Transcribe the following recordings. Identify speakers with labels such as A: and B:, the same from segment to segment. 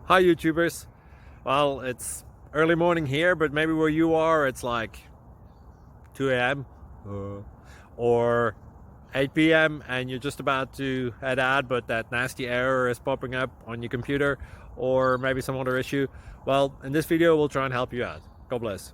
A: Hi YouTubers. Well, it's early morning here, but maybe where you are it's like 2 a.m. Or 8 p.m. and you're just about to head out, but that nasty error is popping up on your computer, or maybe some other issue. Well, in this video we'll try and help you out. God bless.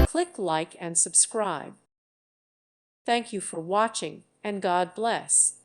B: Click like and subscribe. Thank you for watching, and God bless.